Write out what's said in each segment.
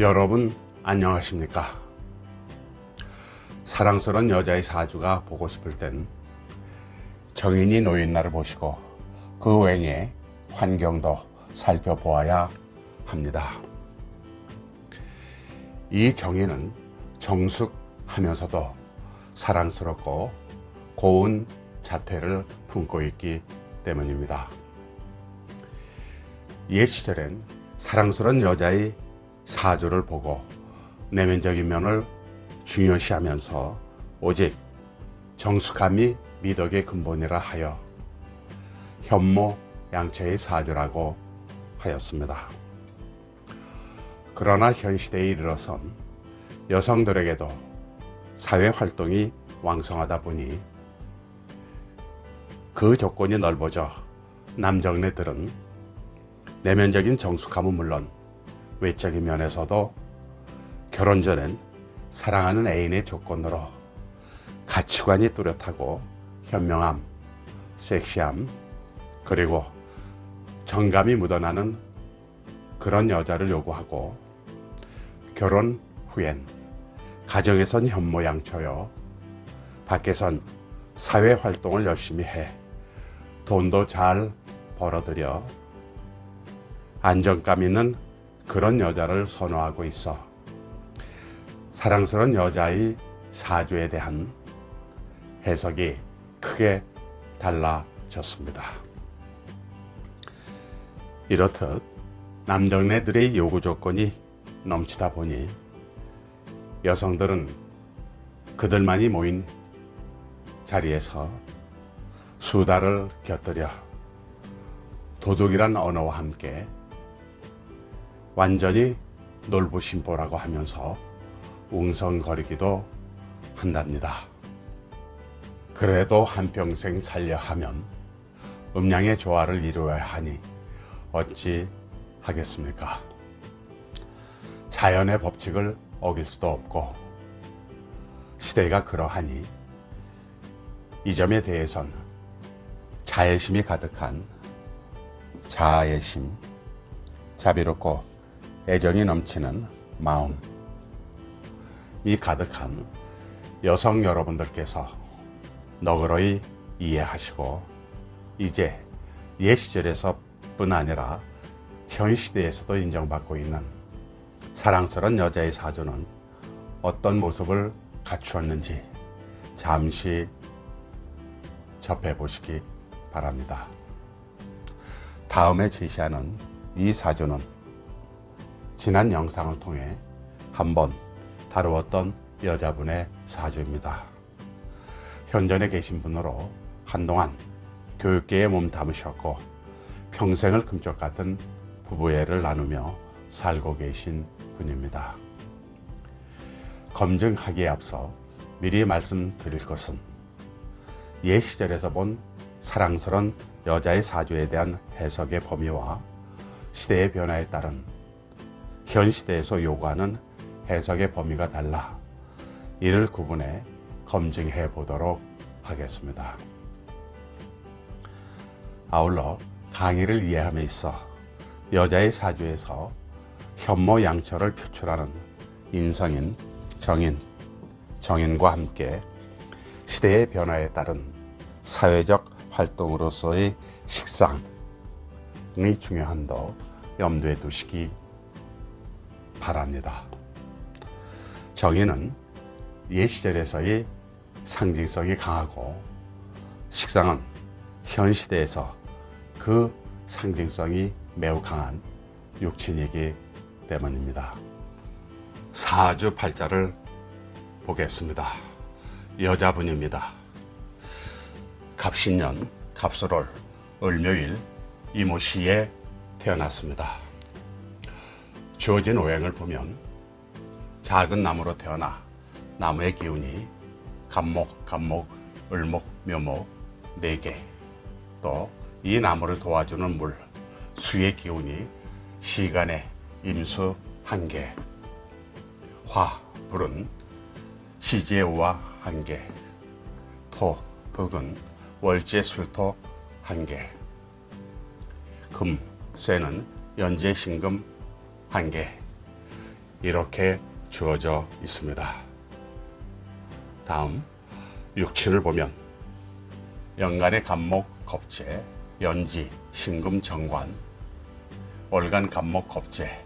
여러분 안녕하십니까? 사랑스러운 여자의 사주가 보고 싶을 땐 정인이 놓인 날을 보시고 그 외의 환경도 살펴보아야 합니다. 이 정인은 정숙하면서도 사랑스럽고 고운 자태를 품고 있기 때문입니다. 옛 시절엔 사랑스러운 여자의 사주를 보고 내면적인 면을 중요시하면서 오직 정숙함이 미덕의 근본이라 하여 현모양처의 사주라고 하였습니다. 그러나 현 시대에 이르러선 여성들에게도 사회활동이 왕성하다 보니 그 조건이 넓어져 남정네들은 내면적인 정숙함은 물론 외적인 면에서도 결혼 전엔 사랑하는 애인의 조건으로 가치관이 뚜렷하고 현명함, 섹시함, 그리고 정감이 묻어나는 그런 여자를 요구하고 결혼 후엔 가정에선 현모양처요, 밖에선 사회활동을 열심히 해 돈도 잘 벌어들여 안정감 있는 그런 여자를 선호하고 있어 사랑스러운 여자의 사주에 대한 해석이 크게 달라졌습니다. 이렇듯 남정네들의 요구 조건이 넘치다 보니 여성들은 그들만이 모인 자리에서 수다를 곁들여 도둑이란 언어와 함께 완전히 놀부심보라고 하면서 웅성거리기도 한답니다. 그래도 한평생 살려 하면 음양의 조화를 이루어야 하니 어찌 하겠습니까? 자연의 법칙을 어길 수도 없고 시대가 그러하니 이 점에 대해선 자애심이 가득한 자애심, 자비롭고 애정이 넘치는 마음, 이 가득한 여성 여러분들께서 너그러이 이해하시고 이제 옛 시절에서뿐 아니라 현 시대에서도 인정받고 있는 사랑스러운 여자의 사주는 어떤 모습을 갖추었는지 잠시 접해보시기 바랍니다. 다음에 제시하는 이 사주는 지난 영상을 통해 한번 다루었던 여자분의 사주입니다. 현존에 계신 분으로 한동안 교육계에 몸담으셨고 평생을 금쪽 같은 부부애를 나누며 살고 계신 분입니다. 검증하기에 앞서 미리 말씀드릴 것은 옛 시절에서 본 사랑스러운 여자의 사주에 대한 해석의 범위와 시대의 변화에 따른 현 시대에서 요구하는 해석의 범위가 달라 이를 구분해 검증해 보도록 하겠습니다. 아울러 강의를 이해함에 있어 여자의 사주에서 현모양처를 표출하는 인성인, 정인과 함께 시대의 변화에 따른 사회적 활동으로서의 식상의 중요함도 염두에 두시기 바랍니다. 정인은 옛 시절에서의 상징성이 강하고 식상은 현 시대에서 그 상징성이 매우 강한 육친이기 때문입니다. 사주 팔자를 보겠습니다. 여자분입니다. 갑신년, 갑술월, 을묘일, 이모시에 태어났습니다. 주어진 오행을 보면 작은 나무로 태어나 나무의 기운이 갑목, 을목, 묘목 4개, 또 이 나무를 도와주는 물, 수의 기운이 시간의 임수 1개, 화, 불은 시지의 우화 1개, 토, 흙은 월지의 술토 1개, 금, 쇠는 연지의 신금 1개, 이렇게 주어져 있습니다. 다음 육친을 보면 연간의 간목 겁재, 연지, 신금 정관, 월간 간목 겁재,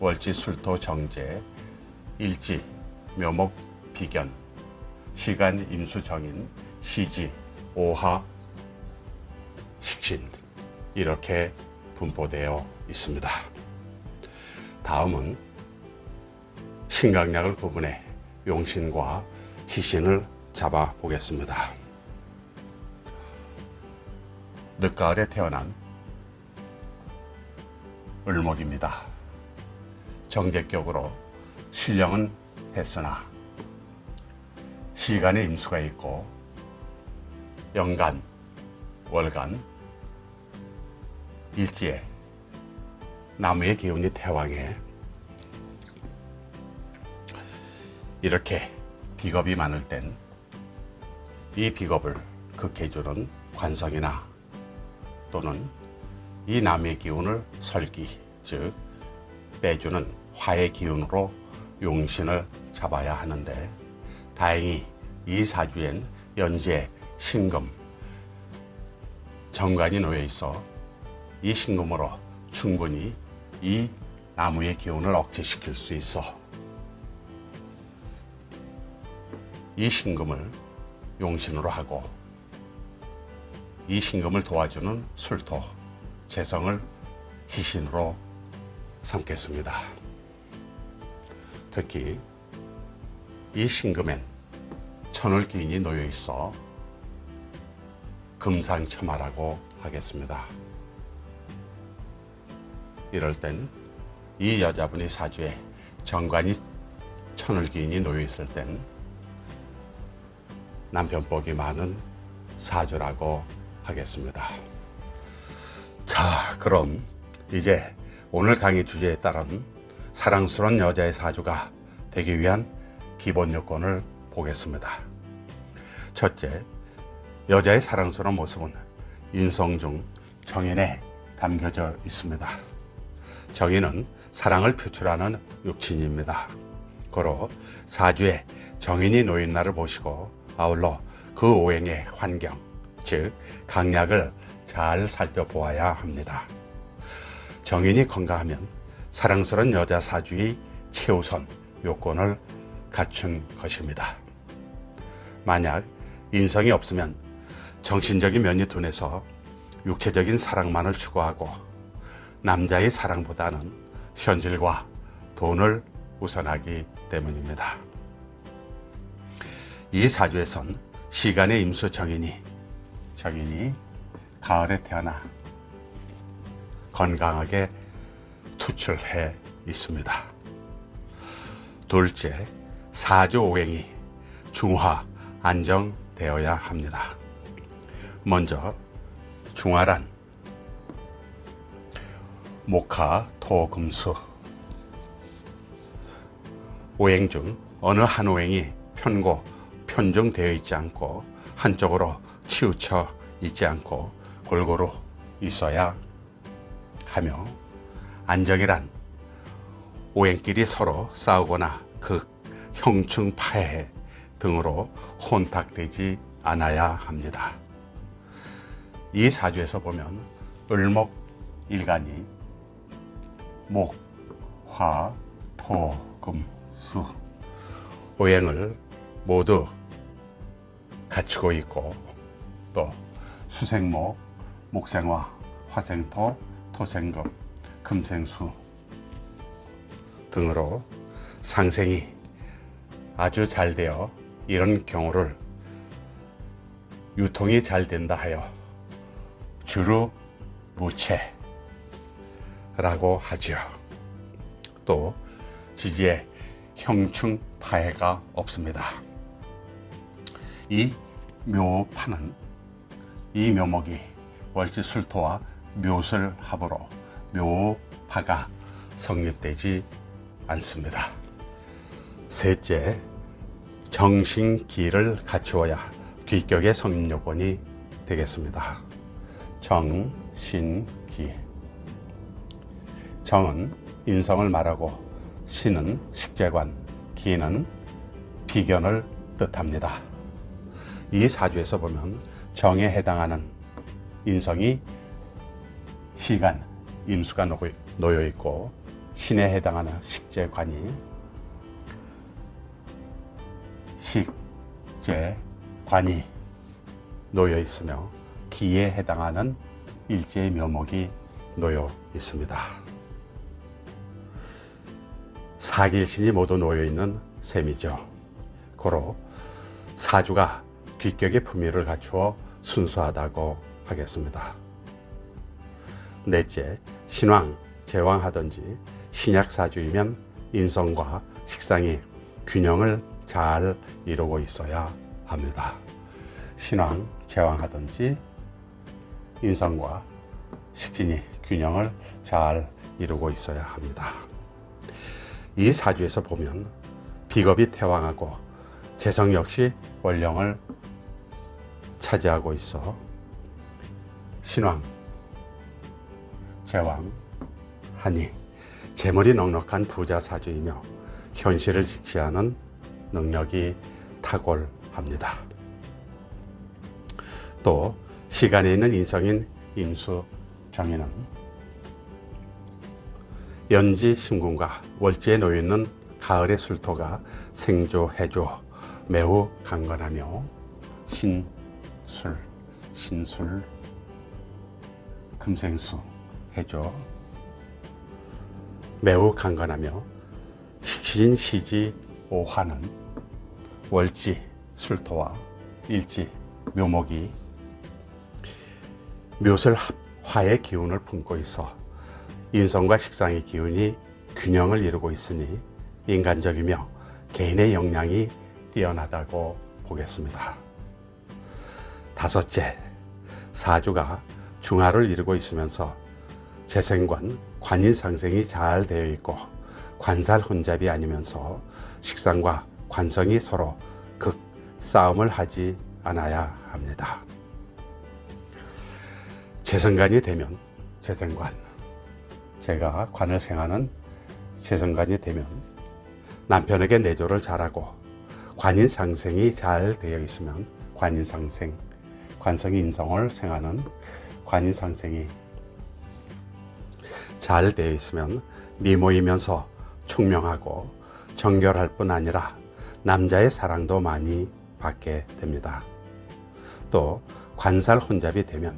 월지 술토 정제, 일지 묘목 비견, 시간 임수 정인, 시지 오하 식신 이렇게 분포되어 있습니다. 다음은 신강약을 구분해 용신과 희신을 잡아 보겠습니다. 늦가을에 태어난 을목입니다. 정제격으로 신령은 했으나 시간에 임수가 있고 연간, 월간, 일지에 나무의 기운이 태왕에 이렇게 비겁이 많을 땐 이 비겁을 극해주는 관성이나 또는 이 나무의 기운을 설기, 즉 빼주는 화의 기운으로 용신을 잡아야 하는데 다행히 이 사주엔 연지에 신금, 정관이 놓여 있어 이 신금으로 충분히 이 나무의 기운을 억제시킬 수 있어 이 신금을 용신으로 하고 이 신금을 도와주는 술토, 재성을 희신으로 삼겠습니다. 특히 이 신금엔 천을 기인이 놓여 있어 금상첨화라고 하겠습니다. 이럴 땐 이 여자분의 사주에 정관이 천을 기인이 놓여 있을 땐 남편복이 많은 사주라고 하겠습니다. 자, 그럼 이제 오늘 강의 주제에 따른 사랑스러운 여자의 사주가 되기 위한 기본 요건을 보겠습니다. 첫째, 여자의 사랑스러운 모습은 인성 중 정인에 담겨져 있습니다. 정인은 사랑을 표출하는 육친입니다. 고로 사주에 정인이 놓인 날을 보시고 아울러 그 오행의 환경, 즉 강약을 잘 살펴보아야 합니다. 정인이 건강하면 사랑스러운 여자 사주의 최우선 요건을 갖춘 것입니다. 만약 인성이 없으면 정신적인 면이 둔해서 육체적인 사랑만을 추구하고 남자의 사랑보다는 현실과 돈을 우선하기 때문입니다. 이 사주에선 시간의 임수 정인이 가을에 태어나 건강하게 투출해 있습니다. 둘째, 사주 오행이 중화, 안정되어야 합니다. 먼저 중화란 목화, 토, 금수 오행 중 어느 한 오행이 편고, 편중되어 있지 않고 한쪽으로 치우쳐 있지 않고 골고루 있어야 하며, 안정이란 오행끼리 서로 싸우거나 극, 형충, 파해 등으로 혼탁되지 않아야 합니다. 이 사주에서 보면 을목 일간이 목, 화, 토, 금, 수 오행을 모두 갖추고 있고 또 수생목, 목생화, 화생토, 토생금, 금생수 등으로 상생이 아주 잘 되어 이런 경우를 유통이 잘 된다 하여 주루무체라고 하지요. 또 지지에 형충 파해가 없습니다. 이 묘파는 이 묘목이 월지술토와 묘술 합으로 묘파가 성립되지 않습니다. 셋째, 정신기를 갖추어야 귀격의 성립 요건이 되겠습니다. 정신기. 정은 인성을 말하고 시는 식재관, 기는 비견을 뜻합니다. 이 사주에서 보면 정에 해당하는 인성이 시간, 임수가 놓여 있고, 신에 해당하는 식재관이 식재관이 놓여 있으며, 기에 해당하는 일제의 묘목이 놓여 있습니다. 사길신이 모두 놓여 있는 셈이죠. 고로 사주가 귀격의 품위를 갖추어 순수하다고 하겠습니다. 넷째, 신왕, 제왕 하든지 신약 사주이면 인성과 식상이 균형을 잘 이루고 있어야 합니다. 신왕, 제왕 하든지 인성과 식신이 균형을 잘 이루고 있어야 합니다. 이 사주에서 보면 비겁이 태왕하고 재성 역시 월령을 차지하고 있어 신왕, 제왕, 하니 재물이 넉넉한 부자 사주이며 현실을 직시하는 능력이 탁월합니다. 또 시간에 있는 인성인 임수, 정인은 연지 신군과 월지에 놓여 있는 가을의 술토가 생조, 해조 매우 강건하며 신술, 금생수, 해조 매우 강건하며 식신, 시지, 오화는 월지, 술토와 일지, 묘목이 묘술 화의 기운을 품고 있어 인성과 식상의 기운이 균형을 이루고 있으니 인간적이며 개인의 역량이 뛰어나다고 보겠습니다. 다섯째, 사주가 중화를 이루고 있으면서 재생관, 관인상생이 잘 되어 있고 관살 혼잡이 아니면서 식상과 관성이 서로 극 싸움을 하지 않아야 합니다. 재생관이 되면 재생관, 제가 관을 생하는 재생관이 되면 남편에게 내조를 잘하고 관인상생이 잘 되어 있으면 관인상생, 관성이 인성을 생하는 관인상생이 잘 되어 있으면 미모이면서 총명하고 정결할 뿐 아니라 남자의 사랑도 많이 받게 됩니다. 또 관살 혼잡이 되면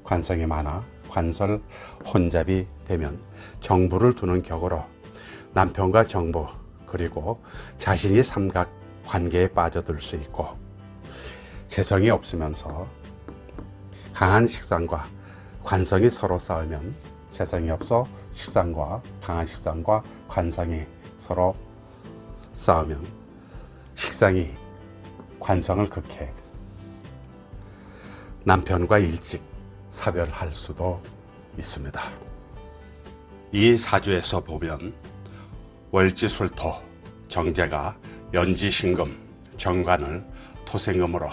관성이 많아 관설 혼잡이 되면 정부를 두는 격으로 남편과 정부 그리고 자신이 삼각 관계에 빠져들 수 있고 재성이 없으면서 강한 식상과 관성이 서로 싸우면 재성이 없어 식상과 강한 식상과 관성이 서로 싸우면 식상이 관성을 극해 남편과 일찍 사별할 수도 있습니다. 이 사주에서 보면 월지술토, 정제가 연지신금, 정관을 토생금으로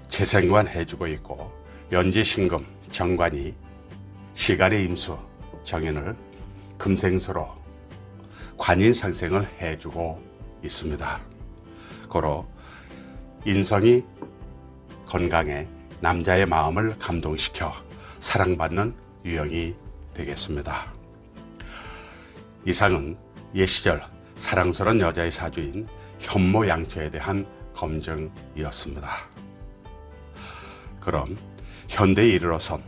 재생관 해주고 있고 연지신금, 정관이 시간의 임수, 정인을 금생수로 관인상생을 해주고 있습니다. 고로 인성이 건강해 남자의 마음을 감동시켜 사랑받는 유형이 되겠습니다. 이상은 옛 시절 사랑스러운 여자의 사주인 현모양처에 대한 검증이었습니다. 그럼 현대에 이르러선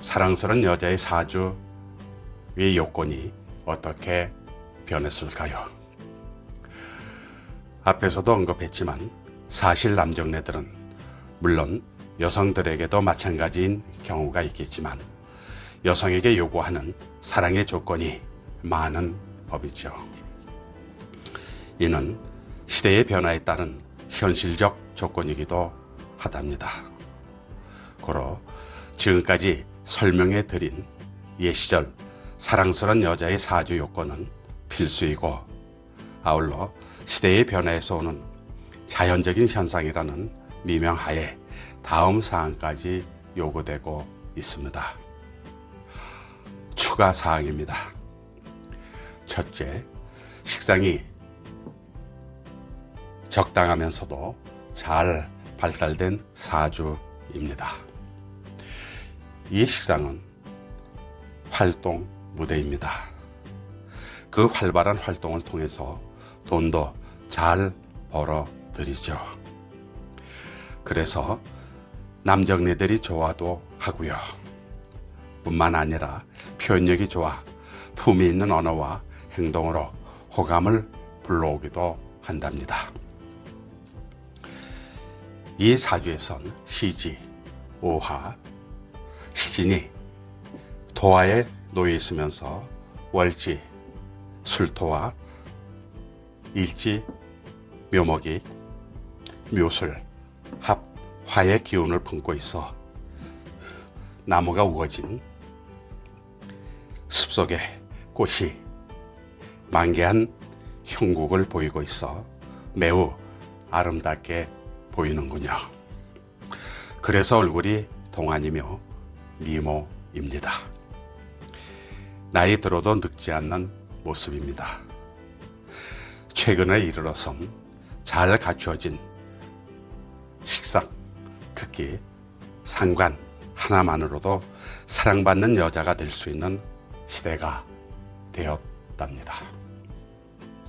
사랑스러운 여자의 사주의 요건이 어떻게 변했을까요? 앞에서도 언급했지만 사실 남정네들은 물론 여성들에게도 마찬가지인 경우가 있겠지만 여성에게 요구하는 사랑의 조건이 많은 법이죠. 이는 시대의 변화에 따른 현실적 조건이기도 하답니다. 고로 지금까지 설명해 드린 옛 시절 사랑스러운 여자의 사주 요건은 필수이고 아울러 시대의 변화에서 오는 자연적인 현상이라는 미명하에 다음 사항까지 요구되고 있습니다. 추가 사항입니다. 첫째, 식상이 적당하면서도 잘 발달된 사주입니다. 이 식상은 활동 무대입니다. 그 활발한 활동을 통해서 돈도 잘 벌어들이죠. 그래서 남정네들이 좋아도 하고요. 뿐만 아니라 표현력이 좋아 품위 있는 언어와 행동으로 호감을 불러오기도 한답니다. 이 사주에선 시지, 오화, 식신이 도화에 놓여 있으면서 월지, 술토와 일지, 묘목이 묘술, 합, 화의 기운을 품고 있어 나무가 우거진 숲속에 꽃이 만개한 형국을 보이고 있어 매우 아름답게 보이는군요. 그래서 얼굴이 동안이며 미모입니다. 나이 들어도 늙지 않는 모습입니다. 최근에 이르러선 잘 갖추어진 식상, 특히 상관 하나만으로도 사랑받는 여자가 될 수 있는 시대가 되었답니다.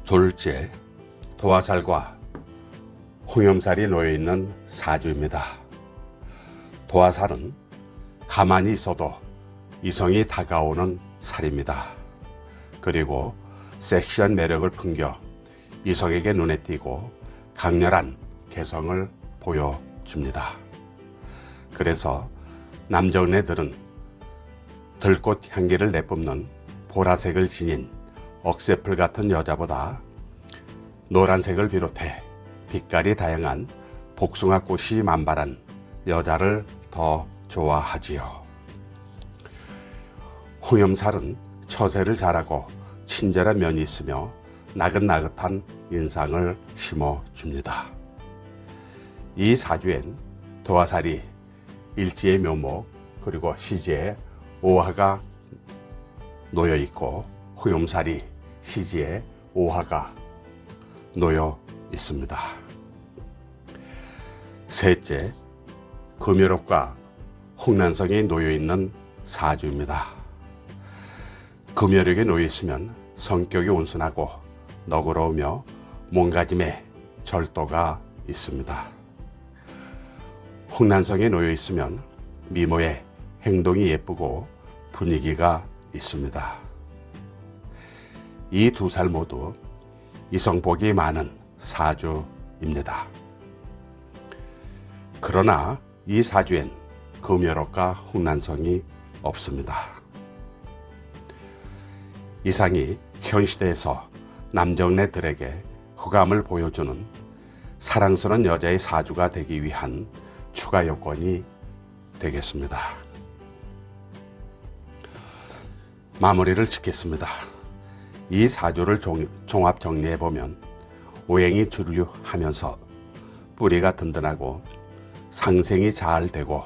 둘째, 도화살과 홍염살이 놓여있는 사주입니다. 도화살은 가만히 있어도 이성이 다가오는 살입니다. 그리고 섹시한 매력을 풍겨 이성에게 눈에 띄고 강렬한 개성을 보여줍니다. 그래서 남정네들은 들꽃 향기를 내뿜는 보라색을 지닌 억새풀 같은 여자보다 노란색을 비롯해 빛깔이 다양한 복숭아꽃이 만발한 여자를 더 좋아하지요. 홍염살은 처세를 잘하고 친절한 면이 있으며 나긋나긋한 인상을 심어줍니다. 이 사주엔 도화살이 일지의 묘목 그리고 시지의 오화가 놓여 있고 홍염살이 시지의 오화가 놓여 있습니다. 셋째, 금요록과 홍난성이 놓여 있는 사주입니다. 금요록에 놓여 있으면 성격이 온순하고 너그러우며 몸가짐에 절도가 있습니다. 홍난성에 놓여 있으면 미모에 행동이 예쁘고 분위기가 있습니다. 이 두 살 모두 이성복이 많은 사주입니다. 그러나 이 사주엔 금요록과 홍난성이 없습니다. 이상이 현 시대에서 남정네들에게 호감을 보여주는 사랑스러운 여자의 사주가 되기 위한 추가 요건이 되겠습니다. 마무리를 짓겠습니다. 이 사주를 종합 정리해보면 오행이 주류하면서 뿌리가 든든하고 상생이 잘 되고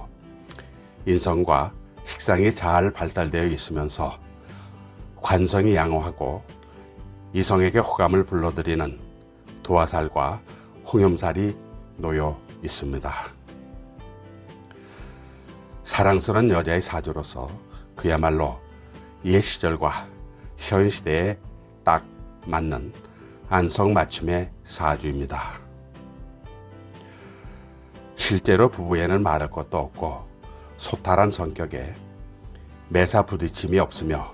인성과 식상이 잘 발달되어 있으면서 관성이 양호하고 이성에게 호감을 불러들이는 도화살과 홍염살이 놓여 있습니다. 사랑스러운 여자의 사주로서 그야말로 옛 시절과 현 시대에 딱 맞는 안성맞춤의 사주입니다. 실제로 부부에는 말할 것도 없고 소탈한 성격에 매사 부딪힘이 없으며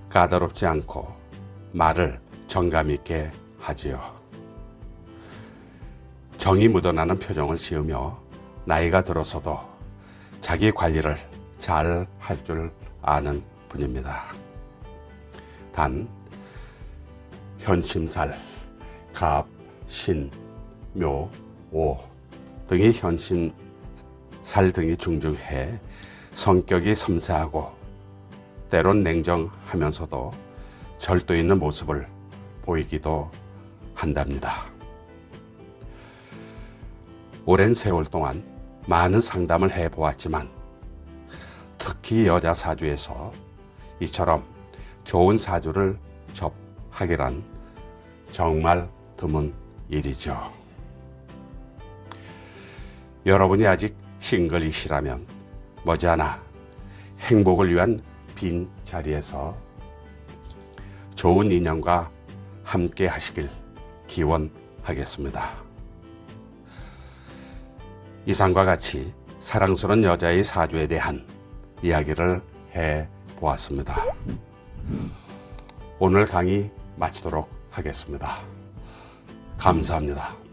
까다롭지 않고 말을 정감 있게 하지요. 정이 묻어나는 표정을 지으며 나이가 들어서도 자기 관리를 잘 할 줄 아는 분입니다. 단 현심살, 갑, 신, 묘, 오 등이 현심살 등이 중중해 성격이 섬세하고 때론 냉정하면서도 절도 있는 모습을 보이기도 한답니다. 오랜 세월 동안 많은 상담을 해보았지만 특히 여자 사주에서 이처럼 좋은 사주를 접하기란 정말 드문 일이죠. 여러분이 아직 싱글이시라면 머지않아 행복을 위한 빈 자리에서 좋은 인연과 함께 하시길 기원하겠습니다. 이상과 같이 사랑스러운 여자의 사주에 대한 이야기를 해보았습니다. 오늘 강의 마치도록 하겠습니다. 감사합니다.